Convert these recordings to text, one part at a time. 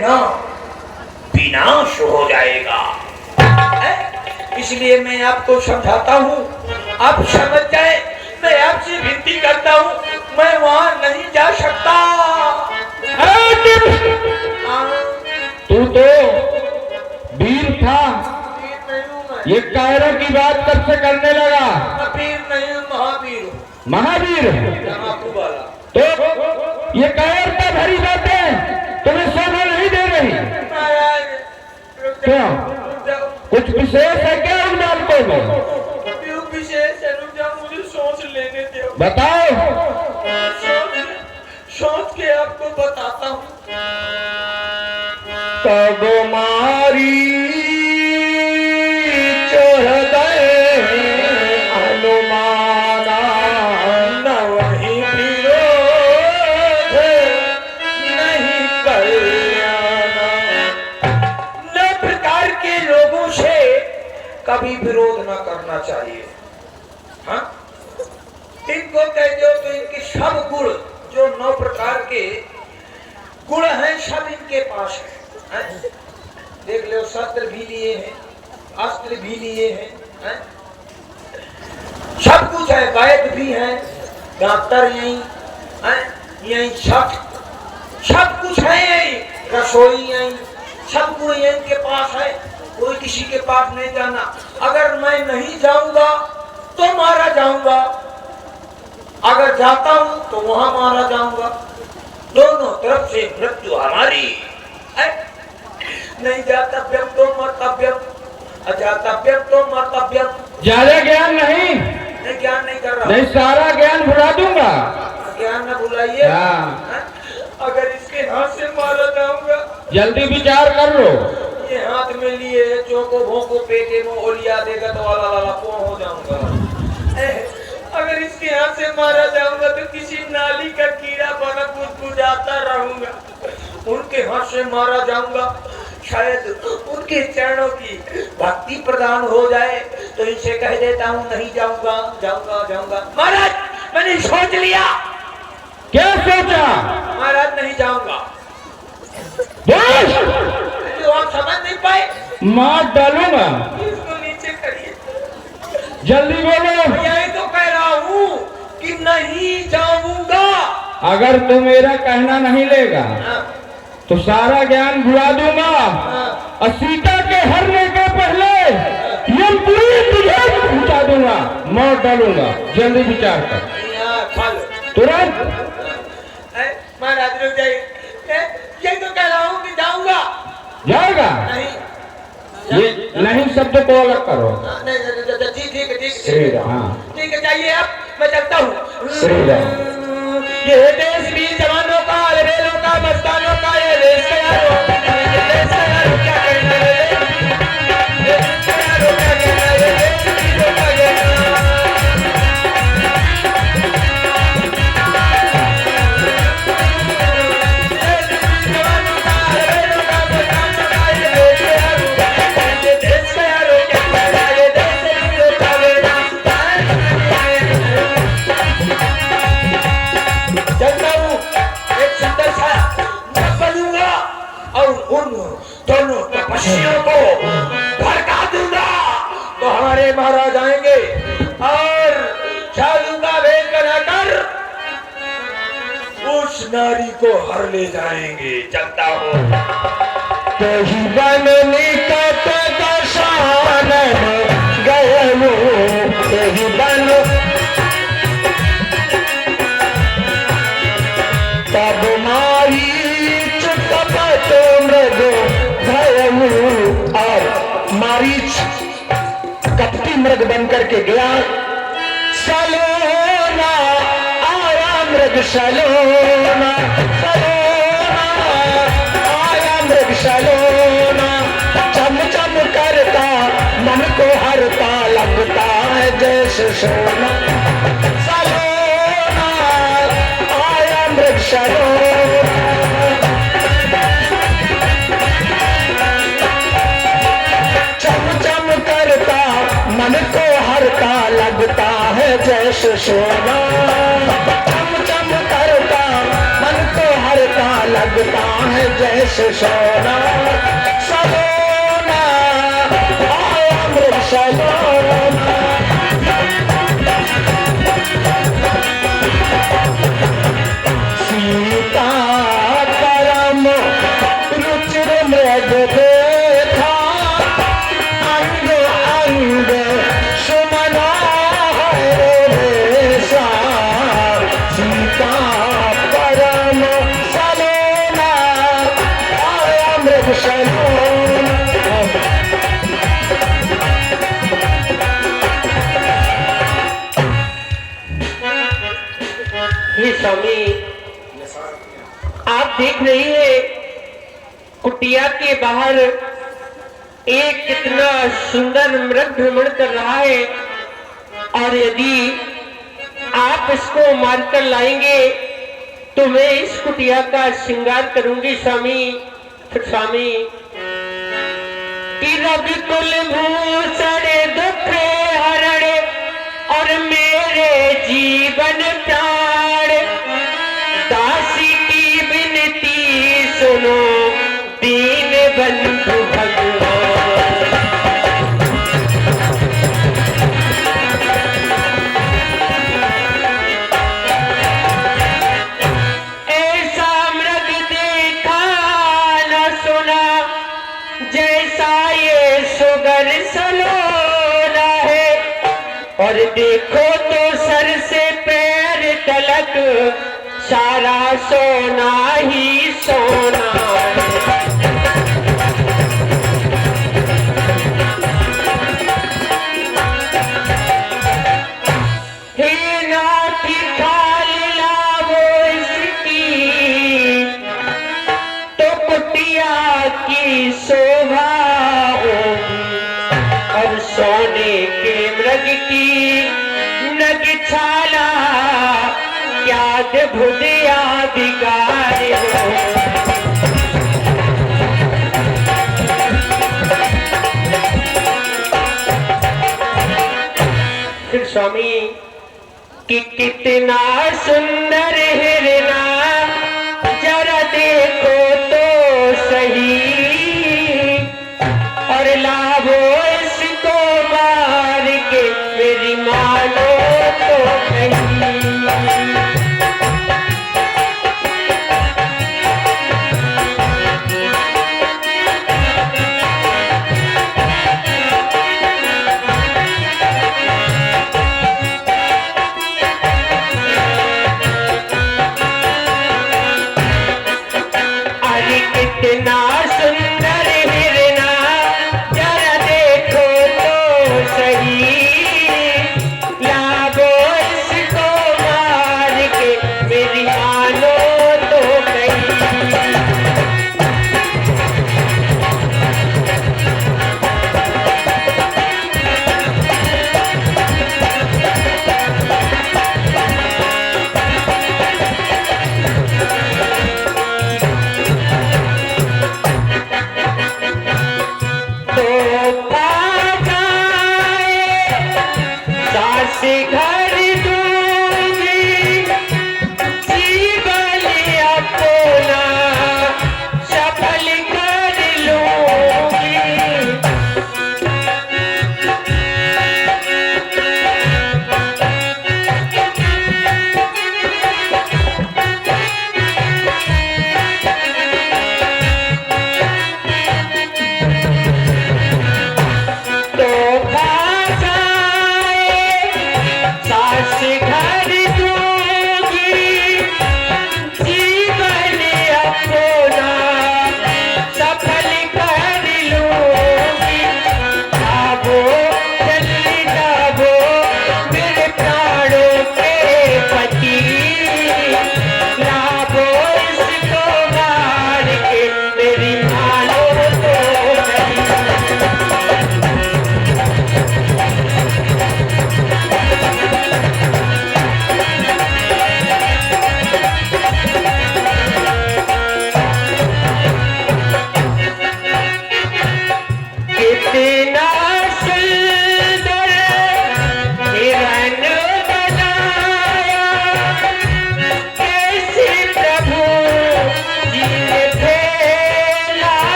ना विनाश हो जाएगा। इसलिए मैं आपको समझाता हूँ, आप समझ जाए। मैं आपसे विनती करता हूँ, मैं वहाँ नहीं जा सकता। तू तो वीर था, ये कायरों की बात कब से करने लगा? वीर नहीं, महावीर हूँ। महावीर तो ये कायरता भरी बातें तुम्हें शोभा नहीं दे रही। क्यों? कुछ विशेष है क्या उन बातों में? विशेष है, रुक जाओ, मुझे सोच लेने दो। बताओ। सोच के आपको बताता हूँ। तब मारी चढ़ अनुमाना न वही विरोध नहीं कल्याण। न प्रकार के लोगों से कभी विरोध न करना चाहिए। हाँ, इनको कह दो तो इनके सब गुण, जो 9 प्रकार के गुण हैं, सब इनके पास है। देख लो, शस्त्र भी लिए हैं, अस्त्र भी लिए हैं, सब कुछ है, वैद्य भी है, डॉक्टर यही सब कुछ है, यही रसोई यही, सब कुछ इनके पास है। कोई किसी के पास नहीं जाना। अगर मैं नहीं जाऊंगा तो मारा जाऊंगा, अगर जाता हूं तो वहां मारा जाऊंगा। दोनों तरफ से मृत्यु हमारी है। नहीं जातव्यम तो मर्तव्यम, अजातव्यम तो मर्तव्यम। ज्यादा ज्ञान नहीं, ज्ञान नहीं कर रहा, नहीं सारा ज्ञान भुला दूंगा। ज्ञान न भुलाइए। अगर इसके हाथ से मारा जाऊंगा, जल्दी विचार कर लो। ये हाथ में लिए चौको भोंको पेटे में ओलिया देगा तो वाला हो जाऊंगा। अगर इसके हाथ से मारा जाऊंगा तो किसी नाली का कीड़ा बना गुदगुदाता रहूंगा। उनके हाथ से मारा जाऊंगा, शायद उनके चरणों की भक्ति प्रदान हो जाए, तो इनसे कह देता हूँ नहीं जाऊंगा, जाऊंगा। महाराज, मैंने सोच लिया। क्या सोचा? महाराज, नहीं जाऊंगा। तो आप समझ नहीं पाए? मार डालूंगा। इसको नीचे करिए, जल्दी बोलो। यही तो कह रहा हूँ कि नहीं जाऊंगा। अगर तू मेरा कहना नहीं लेगा तो सारा ज्ञान भुला दूंगा, और सीता के हरने के पहले यमपुरी तुझे पहुंचा दूंगा, मौत डालूंगा। जल्दी विचार कर, तुरंत। महाराज रुक जाइए, यही तो कह रहा हूँ कि जाऊंगा। जाएगा? नहीं, ये नहीं शब्द को अलग करो। ठीक है। श्री राम। ठीक है, जाइए, अब मैं चलता हूँ। श्री राम। ये देश भी जवानों का, अलबेलों का, मस्तानों का, ये देश का यारो, ये देश का यारो क्या कहना है, ये देश का यारो क्या कहना है, ये देश भी जो का को भड़का दूंगा तो हमारे महाराज आएंगे और साधु का भेष बनाकर उस नारी को हर ले जाएंगे। चलता हूँ। तब मारी चुपत मृग और मारीच कपटी मृग बन करके गया। सलोना आया मृग, सलोना आया मृग, सलोना चम चम करता मन को हरता, लगता है जैसे सोना। सलोना आया मृग, सलोना मन को हरता, लगता है जैसे सोना। चम चम करता मन को हरता, लगता है जैसे जैसे सोना सलोना आया अमृत सलोना। सीता परम रुचिर मृग देखा अंग अंग सुमना है सा। सीता परम सलोना आया मृग सलोना। हे स्वामी, आप देख रही है कुटिया के बाहर एक कितना सुंदर मृग भ्रमण कर रहा है, और यदि आप इसको मारकर लाएंगे तो मैं इस कुटिया का श्रृंगार करूंगी स्वामी। फिर स्वामी कि रविकुल भूषण दुख हरण और मेरे जीवन प्राण, दासी की विनती सुनो दीन बंधु भगवान। ऐसा मृग देखा न सुना, जैसा ये सुगर सलोना है, और देखो तो सर से पैर तलक सारा सोना ही सोना है। हे नाथ खाल लावो इसकी, तो कुटिया की शोभा होगी, और सोने के मृग की नग छाला क्या अद्भुत यादगार हो। फिर स्वामी कि कितना सुंदर हिरना, जरा देखो तो सही, और लावो इसको मार के मेरी मानो तो नहीं।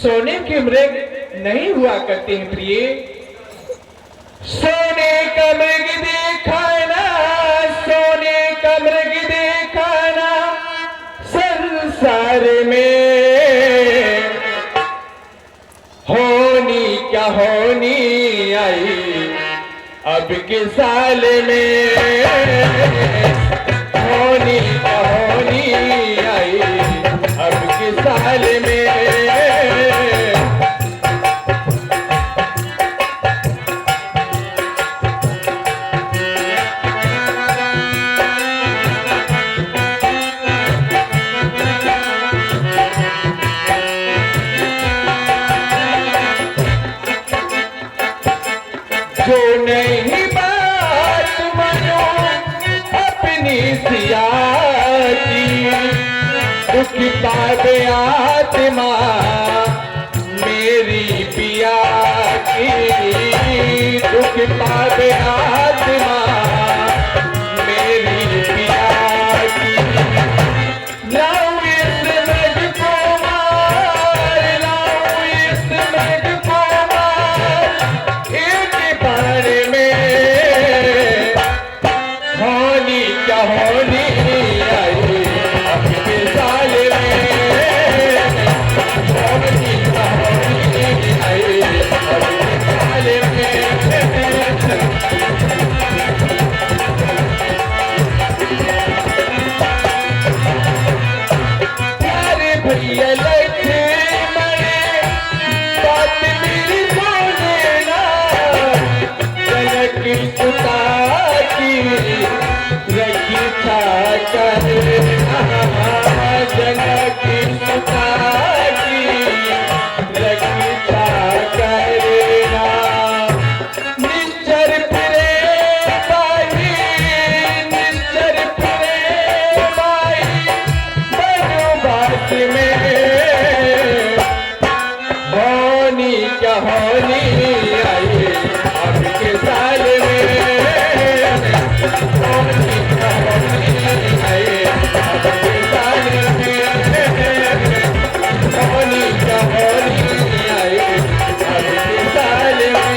सोने के मृग नहीं हुआ करते हैं प्रिय। सोने का मृग देखा ना, सोने का मृग देखा ना संसार में, होनी क्या होनी आई अब के साल में, होनी क्या होनी आई अब के साल में। जो नहीं बात मानो अपनी सिया की, दुख पावे आत्मा मेरी पिया की, दुख पावे आत्मा मेरी पिया की। लाओ इस मृग को मार, लाओ इस मृग को मार, एक बार में होनी क्या होनी आई अब के साल में, होनी क्या होनी आई अब के साल में। प्यारे भैया लक्ष्मण बात मेरी बोलेना, जनक सुता की रक्षा करना, जनक सुता की रक्षा करना। निश्चर फिरे बाई, निश्चर फिरे बाई बनवास में, होनी क्या होनी आई अब के साल में, होनी क्या होनी आई अब के साल में, होनी क्या होनी आई अब के साल में।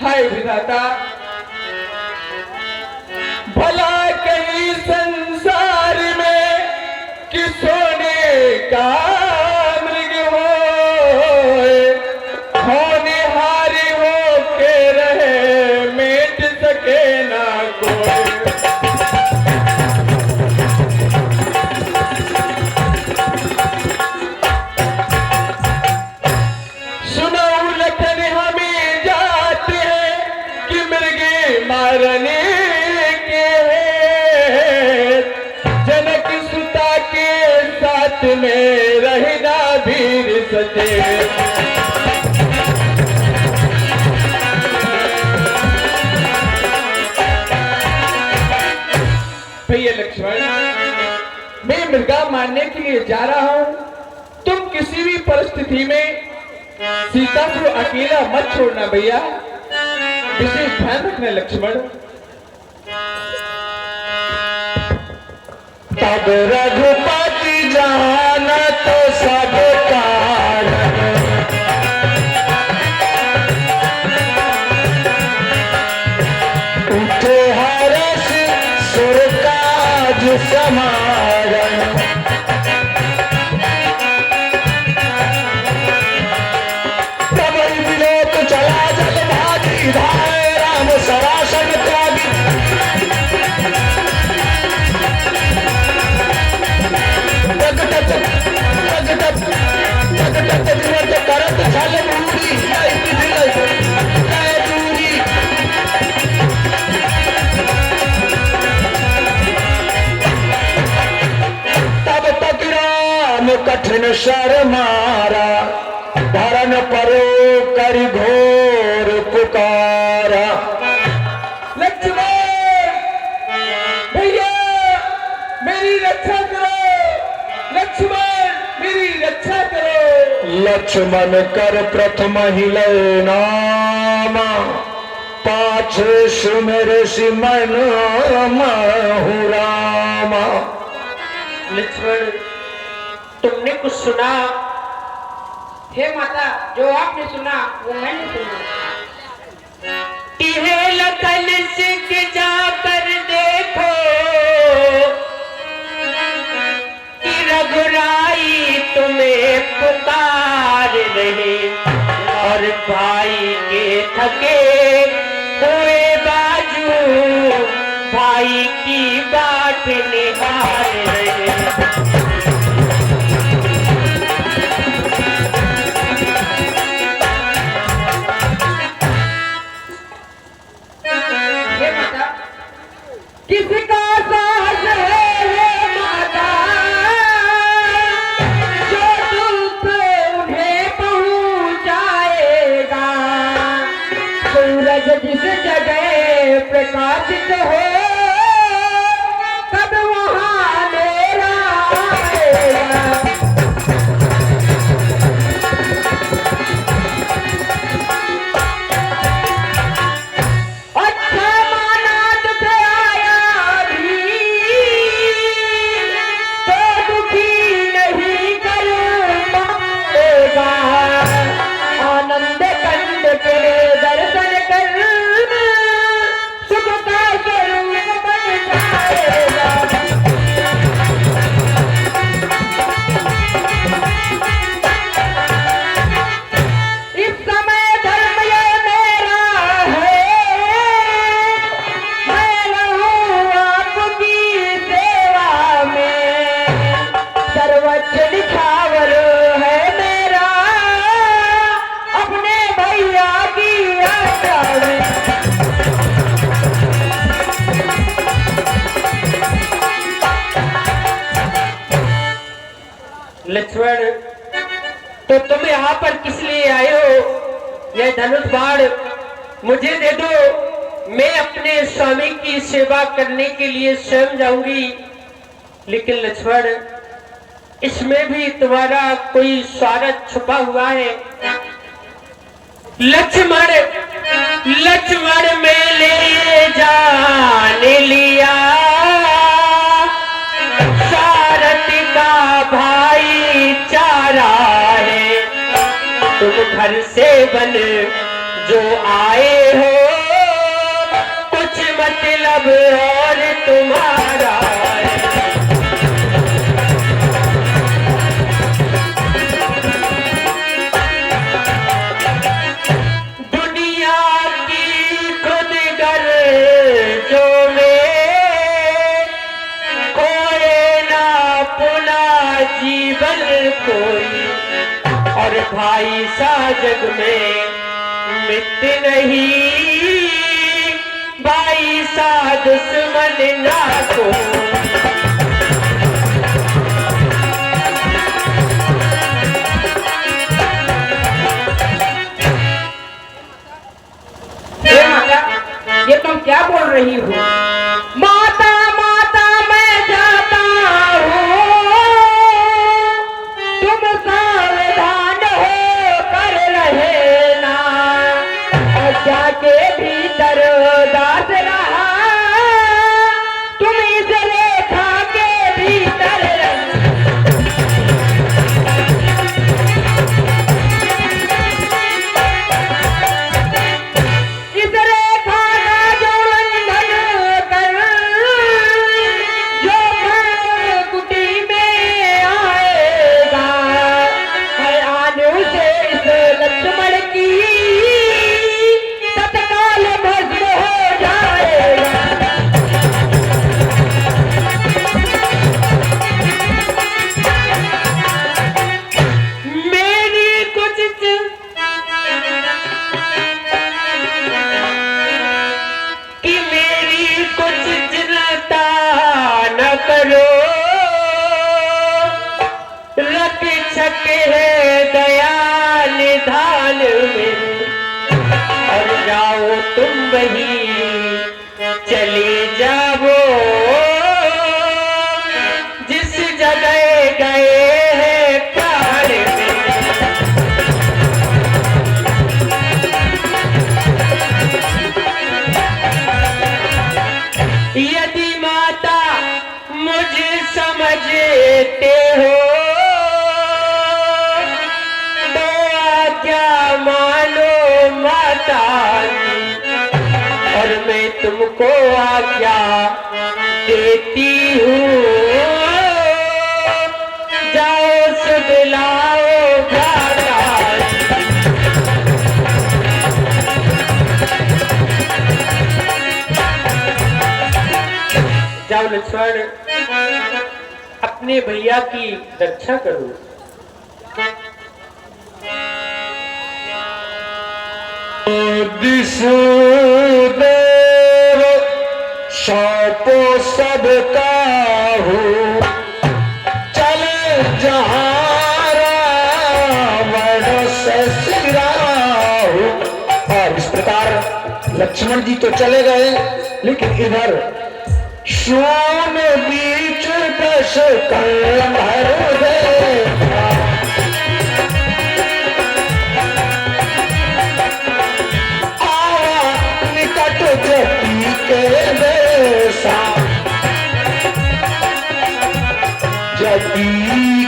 हाय विधाता, भला कहीं संसार में कि सोने का मृग हो, होने हारी हो के रहे मेट सके ना कोई। सुनो लखन हमें जाते हैं कि मृगे मारने के हैं, जनक सुता के साथ में रहना वीर सचे। भैया लक्ष्मण, मैं मृगा मारने के लिए जा रहा हूं, तुम किसी भी परिस्थिति में सीता को अकेला मत छोड़ना भैया, विशेष ध्यान रखना लक्ष्मण। तब रघुपति जाना तो सब कारण, उठे हर्ष सुर काज समारण। प्रबल विलोक चला जल भागी धाय, राम सरासन त्यागी। करत छल मूरी दूरी, तब तक राम कठिन शर मारा, धरन परो कर घोर पुकारा। लक्ष्मण भैया मेरी रक्षा करो, लक्ष्मण मेरी रक्षा करो। लक्ष्मण कर प्रथम हिले नाम, पाछे सुमेर सिमन महु रामा। लक्ष्मण तुम कुछ सुना। हे माता, जो आपने सुना वो मैंने सुना। टिहेल तल सिख जाकर देखो कि रघुराई तुम्हें पुकार रहे, और भाई के थके हुए बाजू भाई की बाट निहार रहे। हे माता, किसका साहस है हे माता, जो दुख उन्हें पहुंचाएगा। सूरज जिस जगह प्रकाशित हो तब वहां मेरा आएगा। अच्छा मानात से आया भी तो दुखी नहीं करूँगा। आनंद कंद के दर्शन कर सुख का स्वरूप बन जाएगा। इस समय धर्म ये मेरा है, मैं रहूं आपकी सेवा में। सर्वोच्च निछावर है मेरा अपने भैया की आज्ञा में। लक्ष्मण, तो तुम यहाँ पर किस लिए आए हो? यह धनुष बाण मुझे दे दो, मैं अपने स्वामी की सेवा करने के लिए स्वयं जाऊंगी। लेकिन लक्ष्मण, इसमें भी तुम्हारा कोई स्वार्थ छुपा हुआ है। लक्ष्मण, लक्ष्मण मैंने जान लिया, सारथ का भाईचारा है। तुम घर से बन जो आए हो, कुछ मतलब और तुम्हारा है। दुनिया की खुद गर्जों में खोए ना पुनः जीवन कोई, और भाई सा जग में मिट नहीं, भाई सा दुश्मन ना कोई। हे माता, ये तुम क्या बोल रही हो? माता माता मैं जाता हूँ, तुम सावधान हो कर रहना। अज्ञा के भीतर दास रहा, तुम इस रेखा के भीतर रहना। इस रेखा का जो बंधन दानी, और मैं तुमको आज्ञा देती हूँ, जाओ सुध लाओ भ्राता। जाओ लक्ष्मण, अपने भैया की रक्षा करो। दिशदेव सौंपो सबका हो, चले जहाँ रावण से सिराहू। और इस प्रकार लक्ष्मण जी तो चले गए, लेकिन इधर सोन बीच दश कलमर देखा, आया निकट जटी के देसा, जटी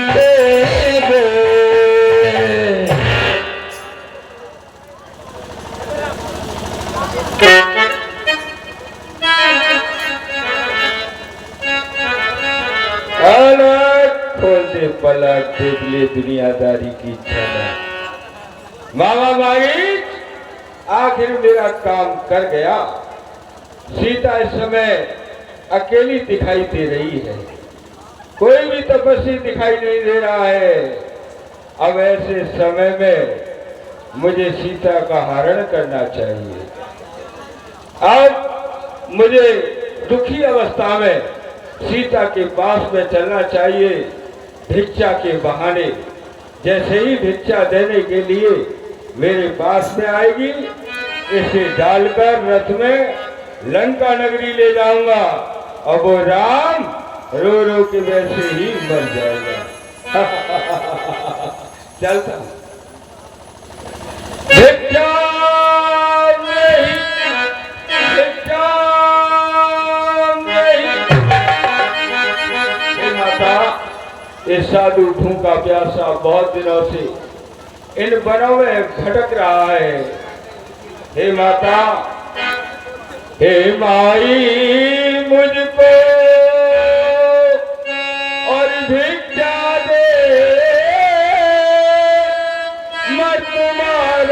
के खोल दे पलट, देख ले दुनियादारी की झलक। मामा माई, आखिर मेरा काम कर गया। सीता इस समय अकेली दिखाई दे रही है, कोई भी तपस्वी दिखाई नहीं दे रहा है। अब ऐसे समय में मुझे सीता का हरण करना चाहिए। अब मुझे दुखी अवस्था में सीता के पास में चलना चाहिए, भिक्षा के बहाने। जैसे ही भिक्षा देने के लिए मेरे पास में आएगी, इसे डालकर रथ में लंका नगरी ले जाऊंगा, और वो राम रो रो के वैसे ही मर जाएगा। चलता भिक्षा नहीं, भिक्षा ये साधु भूखा प्यासा बहुत दिनों से इन वनों में भटक रहा है। हे माता, हे माई, मुझको और भिक्षा दे, मत मार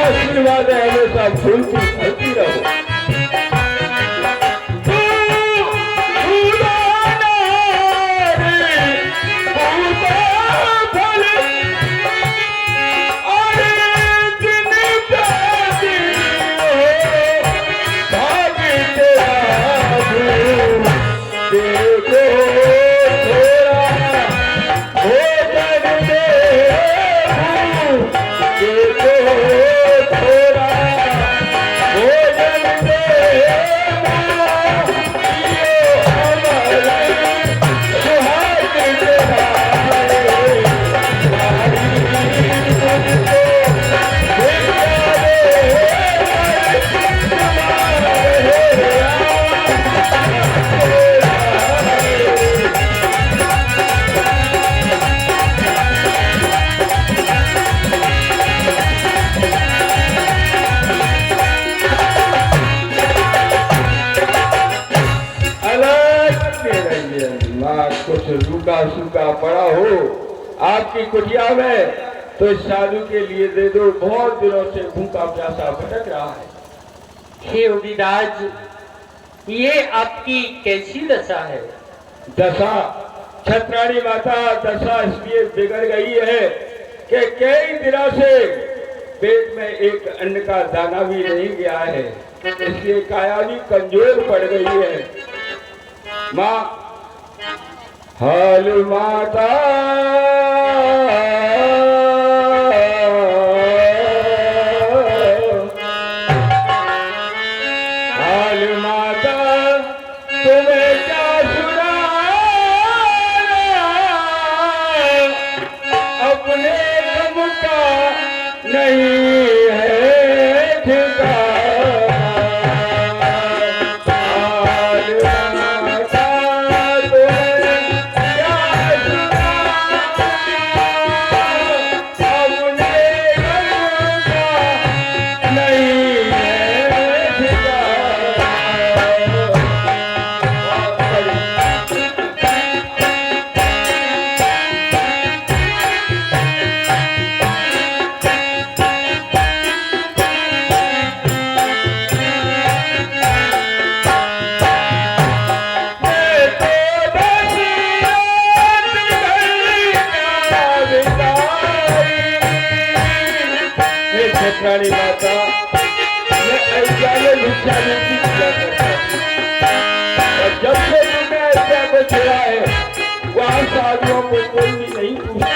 आशीर्वाद है, हमेशा फूलती फलती रहो। भाग्य तेरा कुछ रूखा सूखा पड़ा हो आपकी कुटिया में तो इस साधु के लिए दे दो, बहुत दिनों से भूखा प्यासा भटक रहा है। हे उदिराज, ये आपकी कैसी दशा है? दशा छत्राणी माता दशा इसलिए बिगड़ गई है कि कई दिनों से पेट में एक अन्न का दाना भी नहीं गया है, इसलिए काया भी कमजोर पड़ गई है। माँ हाल माता हाल माता तुम्हें क्या सुना अपने गम का नहीं है ठिकाना। हाल माता तुम्हें क्या सुना अपने गम का नहीं है ठिकाना। छत्राणी माता मैं ऐसा भिक्षा नहीं किया करता और जब से तुम्हें ऐसा को छुड़ा है वहां साधुओं को कोई भी नहीं पूछता है।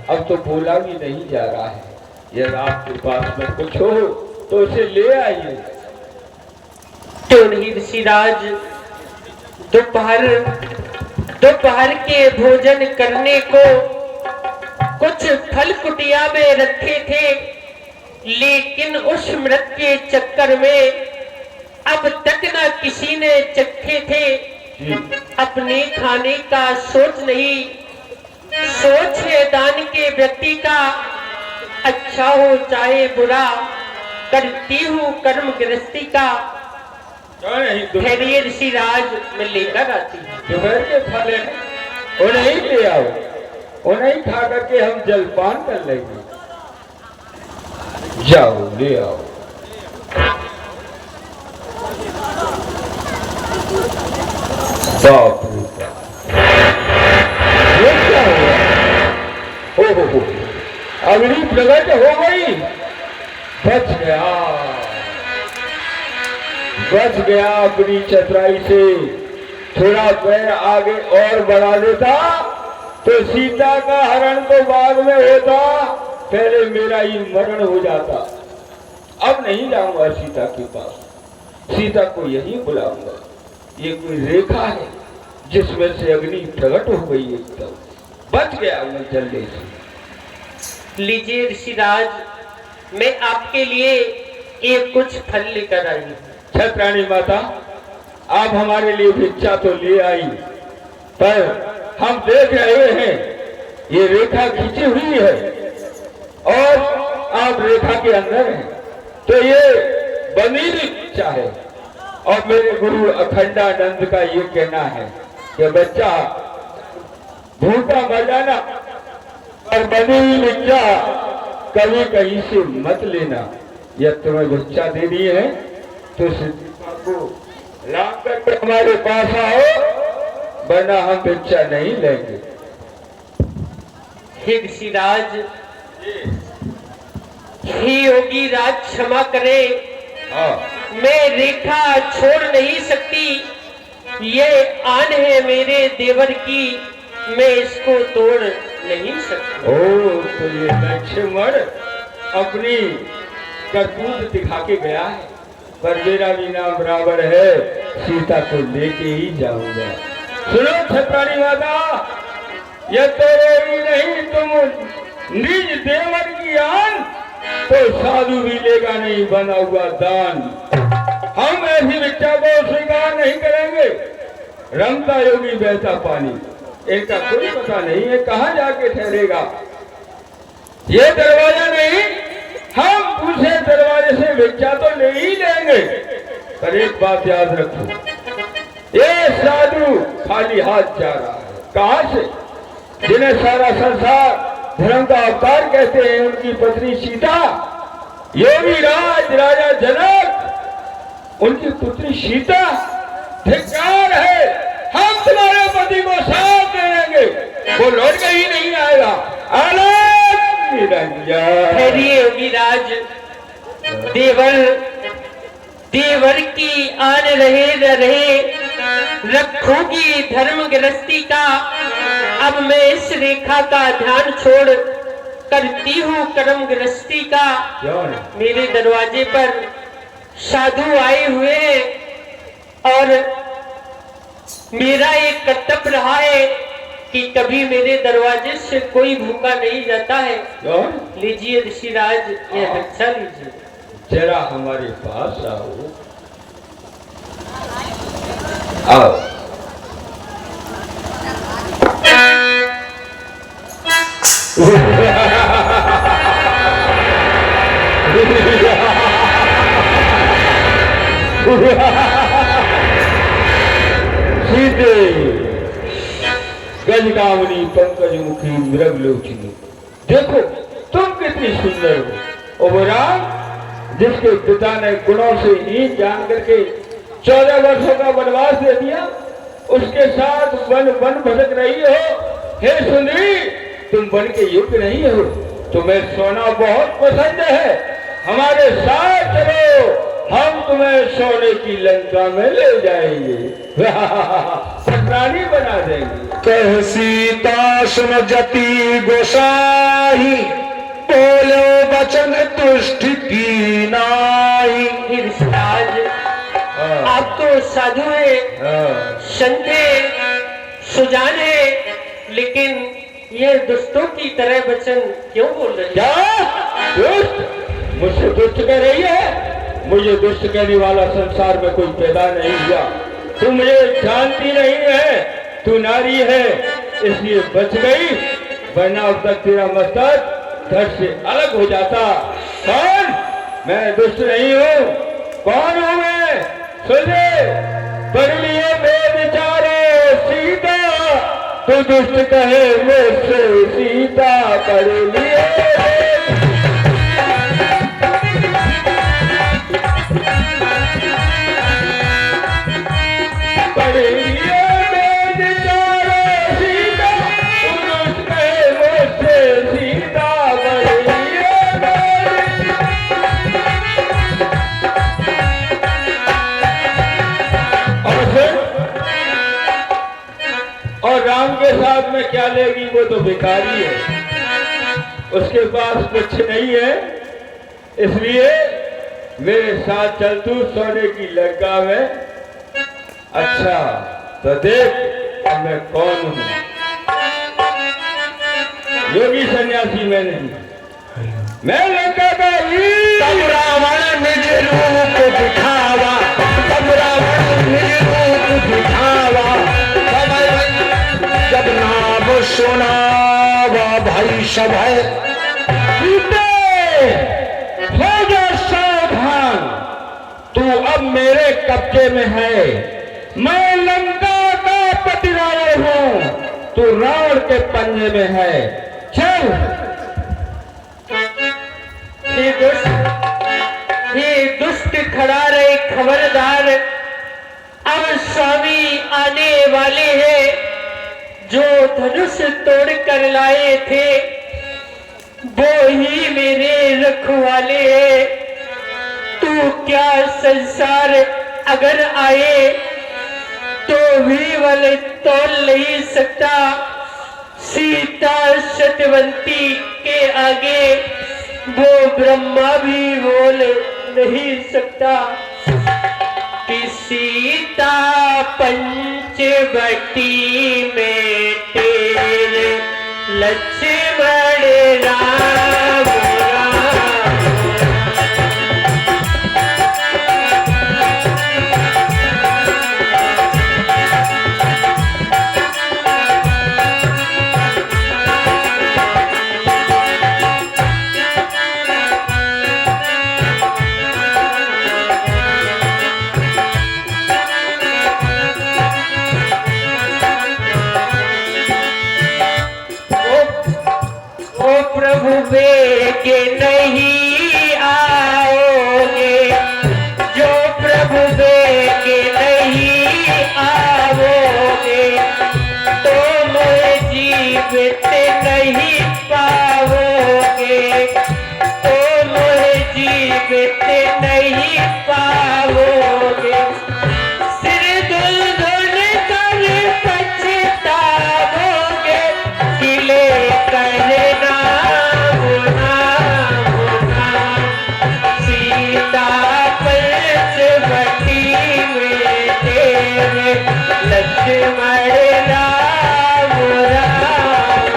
अब तो बोला भी नहीं जा रहा है। यदि आपके पास में कुछ हो तो उसे ले आइए। तो नहीं ऋषिराज, दोपहर के भोजन करने को कुछ फल कुटिया में रखे थे, लेकिन उस मृत के चक्कर में अब तक न किसी ने चखे थे। अपने खाने का सोच नहीं, सोच है दान के व्यक्ति का, अच्छा हो चाहे बुरा, करती हूँ कर्म गृहस्थी का। ठहरिए ऋषिराज, मैं लेकर आती हूँ। दोपहर के फल है, उन्हें ले आओ, उन्हें खा करके हम जलपान कर लेंगे। जाओ ले आओ। बाप रे बाप, ये क्या हुआ? हो अग्नि प्रकट हो गई, बच गया। बच गया अपनी चतुराई से। थोड़ा पैर आगे और बढ़ा देता तो सीता का हरण तो बाद में होता, पहले मेरा ही मरण हो जाता। अब नहीं जाऊंगा सीता के पास, सीता को यही बुलाऊंगा। ये कोई रेखा है जिसमें से अग्नि प्रकट हो गई, एकदम बच गया मैं जल्दी से। लीजिए ऋषिराज, मैं आपके लिए एक कुछ फल लेकर आई हूँ। छत्राणी माता, आप हमारे लिए भिक्षा तो ले आई, पर हम देख रहे हैं ये रेखा खींची हुई है और आप रेखा के अंदर हैं, तो ये बनी भिक्षा है। और मेरे गुरु अखंडानंद का ये कहना है कि बच्चा भूखा मर जाना और बनी हुई भिक्षा कभी कहीं से मत लेना। या तुम्हें भिक्षा देनी है तो सीता को लाभ करके हमारे पास आओ, वरना हम भिक्षा नहीं लेंगे। हे ऋषिराज, हे योगी राज, क्षमा करे, मैं रेखा छोड़ नहीं सकती। ये आन है मेरे देवर की, मैं इसको तोड़ नहीं सकती। ओ, तो ये लक्ष्मण अपनी करतूत दिखा के गया है, पर मेरा भी नाम बराबर है, सीता को लेके ही जाऊंगा। सुनो छत्राणी माता, यह तेरे ही नहीं, तुम निज देवर की आन तो साधु भी लेगा नहीं बना हुआ दान। हम ऐसी भिक्षा को स्वीकार नहीं करेंगे। रमता योगी बहता पानी, इनका कोई पता नहीं है कहाँ जाके ठहरेगा। ये दरवाजा नहीं, हम दूसरे दरवाजे से भिक्षा तो ले ही लेंगे, पर एक बात याद रखो, ये साधु खाली हाथ जा रहा है। कहाँ से? जिन्हें सारा संसार धर्म का अवतार कहते हैं, उनकी पत्नी सीता, योगी राज राजा जनक, उनकी पुत्री सीता, धिक्कार है। हम तुम्हारे पति को साथ दे देंगे, वो लौट के ही नहीं आएगा। आनंद निरंजन। ठहरिए योगी राज, देवर की आन रहे न रहे, रखूंगी धर्म गृहस्थी का। अब मैं इस रेखा का ध्यान छोड़ करती हूँ कर्म गृहस्थी का। मेरे दरवाजे पर साधु आए हुए हैं और मेरा एक कर्तव्य रहा है कि कभी मेरे दरवाजे से कोई भूखा नहीं जाता है। लीजिए ऋषिराज, ये भिक्षा लीजिए। जरा हमारे पास आओ। आओ। सीते गजगावनी पंकज मुखी मृगलोचनी, देखो तुम कितनी सुंदर हो। ओबराम, जिसके पिता ने गुणों से हीन जान करके 14 वर्षों का वनवास दे दिया, उसके साथ वन वन भटक रही हो। हे सुंदरी, तुम वन के योग्य नहीं हो, तुम्हें सोना बहुत पसंद है, हमारे साथ चलो, हम तुम्हें सोने की लंका में ले जाएंगे, रानी बना देंगे। कह सीता सुन जति गोसाई, बोलो वचन तुष्ट की नाई। ऋषिराज, आप तो साधु है, संत है, सुजान है, लेकिन ये दुष्टों की तरह वचन क्यों बोल रहे हैं? क्या दुष्ट? मुझसे दुष्ट कह रही है? मुझे दुष्ट कहने वाला संसार में कोई पैदा नहीं हुआ। तू मुझे जानती नहीं है, तू नारी है इसलिए बच गई, वरना अब तक तेरा मस्तक धड़ से अलग हो जाता। कौन? मैं दुष्ट नहीं हूँ। कौन हूँ मैं? सुन ले, पर लिए बेचारे सीता, तू दुष्ट कहे मुझसे सीता, पर लिए और राम के साथ में क्या लेगी, वो तो भिखारी है, उसके पास कुछ नहीं है। इसलिए मेरे साथ चल तू सोने की लंका में। अच्छा तो देख अब मैं कौन हूं। योगी सन्यासी मैं नहीं, मैं लंका का तब रावण निज रूप दिखावा, तब रावण निज रूप दिखावा, जब नाम सुनावा भाई सभय। हो जा सावधान, तू अब मेरे कब्जे में है। मैं लंका का पतिराय हूं, तू रावण के पंजे में है। चल। हे दुष्ट खड़ा रहे खबरदार, अब स्वामी आने वाले हैं। जो धनुष तोड़ कर लाए थे वो ही मेरे रखवाले हैं। तू क्या संसार अगर आए तो भी वल तोल नहीं सकता। सीता सत्यवंती के आगे वो ब्रह्मा भी बोल नहीं सकता। कि सीता पंचवटी में तेरे लक्ष्मण राम के नहीं आओगे, जो प्रभु के नहीं आओगे तो मैं जीवित नहीं पाओगे, तो मैं जीवित नहीं पाओगे। सिर दुलधुल कर पछताओगे, किले करना लक्ष्मण राम राम।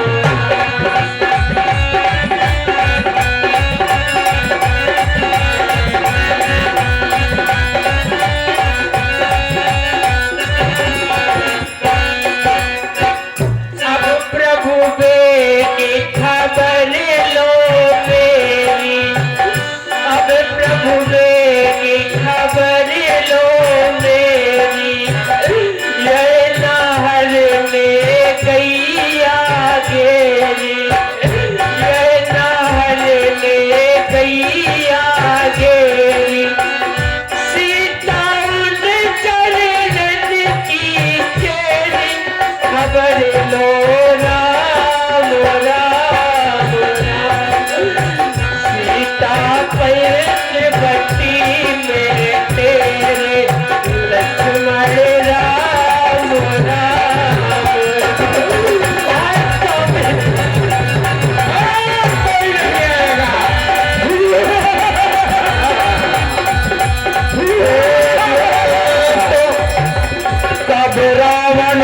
अब प्रभु की खबर लो मेरी, अब प्रभु की खबर लो मेरी। ये नहर में गैया गेरी, ये नहर में गैया गेरी। सीता उन चरणन की चेरी, खबर लो राम राम राम। सीता पंचवटी में तेरे लक्ष्मण राम राम। तब रावण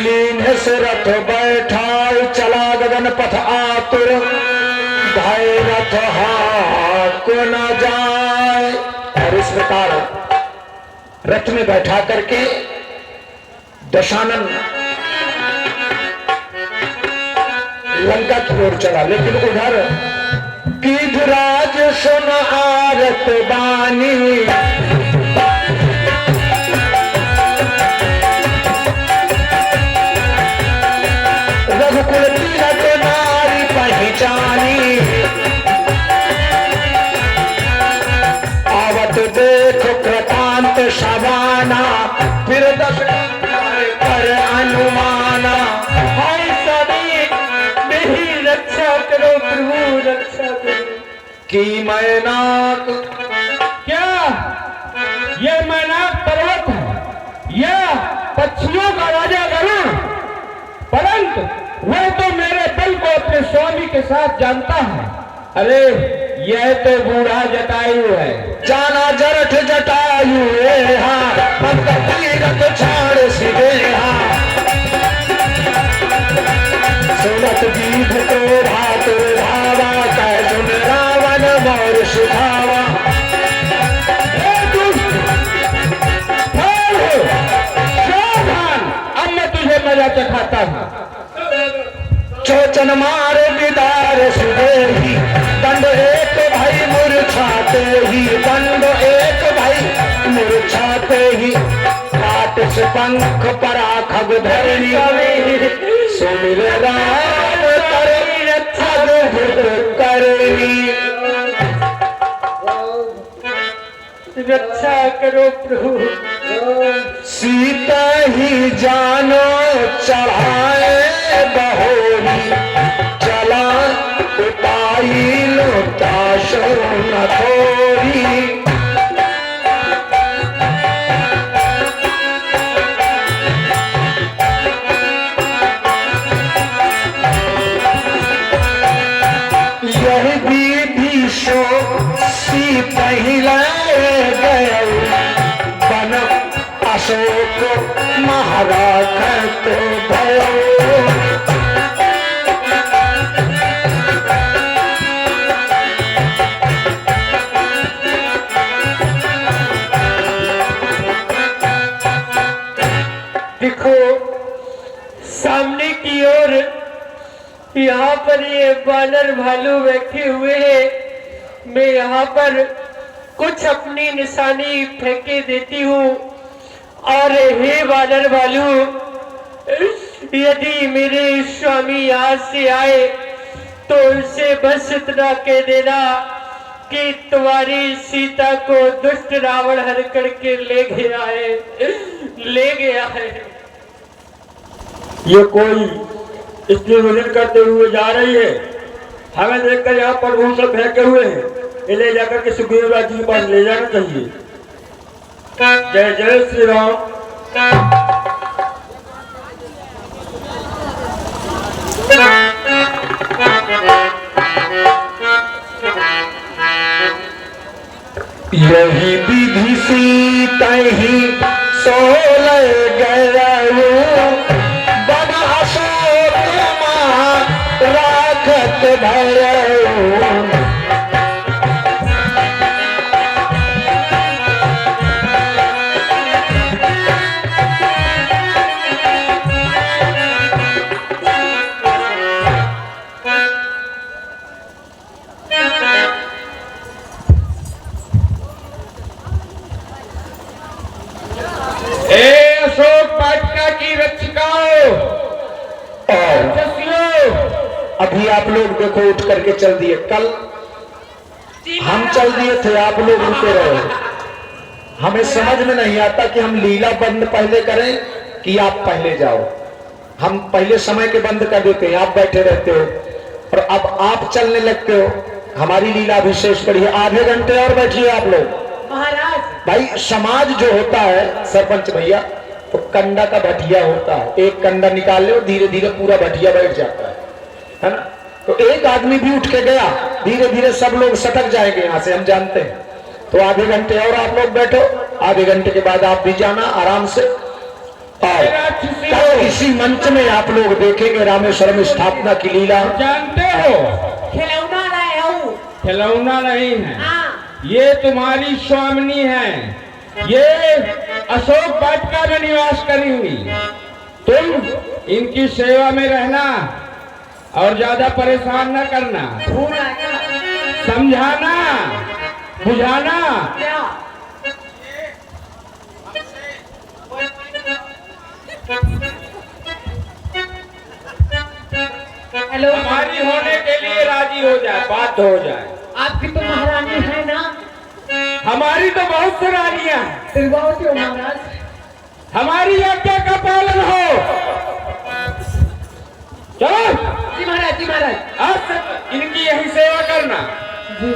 लीन से रथ बैठा, चला गगन पथ आतुर, भय रथ हाक न जाए। और इस प्रकार रथ में बैठा करके दशानन लंका की ओर चला। लेकिन उधर गिरिराज सुन आरत बानी, रघुकुल तिलक नारी पहचानी। आवत देख कृतांत शबाना, फिर दशरथ पर अनुमाना। हाय सभी मेरी रक्षा करो प्रभु, रक्षा करो। की मैनाक क्या ये मैनाक पर्वत है या पक्षियों का राजा गरुड़? के साथ जानता है? अरे यह तो बूढ़ा जटायु है। जाना जरठ जटायु है, हाँ पंत तीरथ छाड़ सिदे, हाँ सुनत दीध तो भात धावा, कह सुन रावण मोर सुधावा। अब मैं तुझे मजा चखाता हूँ। चोचन मार बिदार सुदेही, दंड एक भाई मूर्छाते ही, दंड एक भाई मूर्छाते ही। काट से पंख परा खग धरणी, सुमिर राम करणी अद्भुत करणी। रक्षा करो प्रभु। सीता ही जानो चढ़ाए बहोरी, चला उपाई लुटाशो न थोरी। यह विधि सो सी पहला गया, बन अशोक महाराज तो भयो। देखो सामने की ओर यहाँ पर ये बानर भालू बैठे हुए हैं। मैं यहाँ पर कुछ अपनी निशानी फेंके देती हूँ, और हे बानर भालू, यदि मेरे स्वामी यहाँ से आए तो उनसे बस इतना कह देना कि तुम्हारी सीता को दुष्ट रावण हर करके ले गया है। ये कोई इसलिए विजन करते हुए जा रही है, हमें देखकर यहाँ पर वो सब फेंके हुए हैं, ये ले जाकर के सुग्रीव राज जी के पास ले जाना चाहिए। जय जय श्री राम। यही विधि सीता ही सोल गयो, बन अशोक राखत भयो। अशोक वाटिका की रक्षिकाओं, अभी आप लोग देखो उठ करके चल दिए, कल हम चल दिए थे, आप लोग रुके रहे। हमें समझ में नहीं आता कि हम लीला बंद पहले करें कि आप पहले जाओ। हम पहले समय के बंद कर देते हैं, आप बैठे रहते हो, और अब आप चलने लगते हो। हमारी लीला भी शेष पड़ी है, आधे घंटे और बैठिए आप लोग। महाराज भाई समाज जो होता है सरपंच भैया, तो कंडा का भटिया होता है, एक कंडा निकाल ले और धीरे धीरे पूरा भटिया बैठ जाता है ना। तो एक आदमी भी उठ के गया, धीरे धीरे सब लोग सटक जाएंगे यहाँ से, हम जानते हैं। तो आधे घंटे और आप लोग बैठो, आधे घंटे के बाद आप भी जाना आराम से। और कल इसी मंच में आप लोग देखेंगे रामेश्वरम स्थापना की लीला। जानते हो खिलौना लाए हूँ। खिलौना नहीं है, हाँ। ये तुम्हारी स्वामिनी है, ये अशोक वाटिका में निवास करी हुई। तुम इनकी सेवा में रहना और ज्यादा परेशान न करना, समझाना बुझाना। हेलो, हमारी होने के लिए राजी हो जाए, बात हो जाए। आपकी तो महारानी है ना? हमारी तो बहुत सी रानियां हैं। फिर बहुत ही हो महाराज। हमारी आज्ञा का पालन हो। चलो जी महाराज, जी महाराज। आज से इनकी यही सेवा करना जी।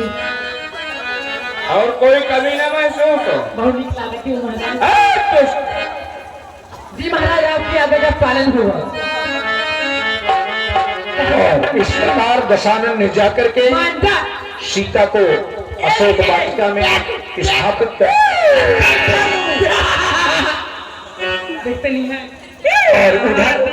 और कोई कमी न महसूस हो। बहुत नीक लागती हो महाराज। जी महाराज, आपकी आज्ञा का पालन हुआ। और इस प्रकार दशानन ने जाकर के सीता को अशोक वाटिका में स्थापित कर और उधर